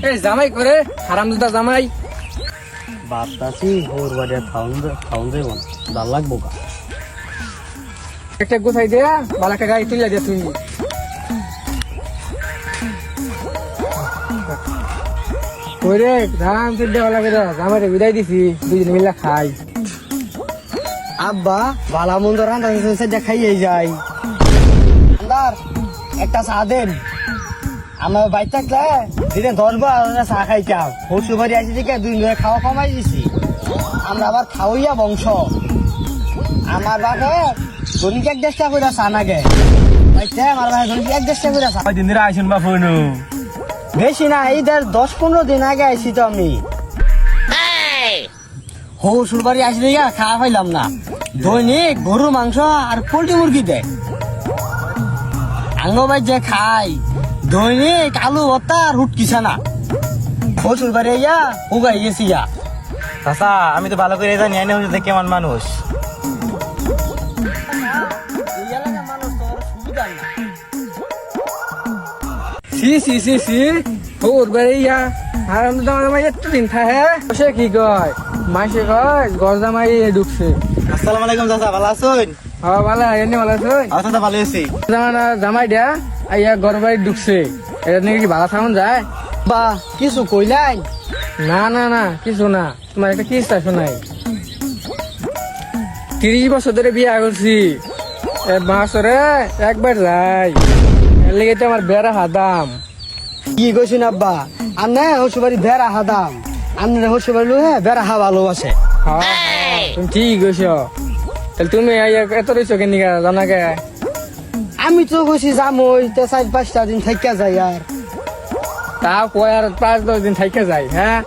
এই জামাই করে হারামজাদা জামাই। বাপটাছি ওর বাড়ি খাওন দেব না, ভাল লাগবো কা। একটা গোছাই দেয়া বালাকা গাড়ি তুলে দিয়া তুমি। ওরে ধান তুলতে ভালো করে জামাইরে বিদায় দিছি, দুজনে মিলে খাই। আব্বা ভালা মন্দ রান্না খাইয়ে যাই। আন্দার একটা চা দেন, আমার বাইক থাকলে দিনে 10 বার চা খাইতাম। শ্বশুর বাড়ি আসি থেকে 2 দিন খাওয়া কমাই দিছি। আমরা আবার খাওয়াইয়া বংশ। আমার বাপে দৈনিক 1-1.5 টাকা করে চা নাগে। বাইতে আমার বাপে দৈনিক 1-1.5 টাকা করে চা। দিন ধরে আইসুন বা ফোন বেশি না, এই 10-15 দিন আগে আইসি তো আমি। শ্বশুর বাড়ি আসি থেকে খাওয়া পাইলাম না। দৈনিক গরুর মাংস আর পোল্ট্রি মুরগি দেয়। আঙ্গ ভাই যে খাই দৈনিক আলু ভর্তা আর হুটকি ছানা। শ্বশুর বাড়ি আইয়া উগাই গেছি গা। চাচা আমি তো ভালো করে জানি আইনে হচ্ছে কেমন মানুষ। সি সি সি সি ওর বাড়িয়া হারামজাদা জামাই এতদিন থাকে। সে কি কয় মাসে কয় ঘর জামাই ঢুকছে। আসসালামু আলাইকুম চাচা, ভালো আছেন? হ্যাঁ ভালো, এমনি ভালো আছে। আমার চাচা ভালো আছি। জামাই দেয়া আইয়া ঘর বাড়ি ঢুকছে, এটা নিয়ে কি ভালো থাকুন যায়? বা কিছু কইলাই? না না না কিছু না, তোমার একটা কিস্তা শোনাই। 30 বছর ধরে বিয়ে করছি, বছরে একবার যাই, এর লেগে তো আমার বেড়া হাদাম। কি কইছেন আব্বা? আন্না শ্বশুর বাড়ি বেড়া হাদাম, আন্না শ্বশুর বাড়ি বেড়া হা ভালোবাসে। হ্যাঁ তুমি ঠিক কইছ। তাহলে তুমি এত রয়েছো কেন জানা গে? আমি তো কইছি যামই, 4-5টা দিন থাইকা যাই। আর তা কয় আর 5-10 দিন থাইকে যায়। হ্যাঁ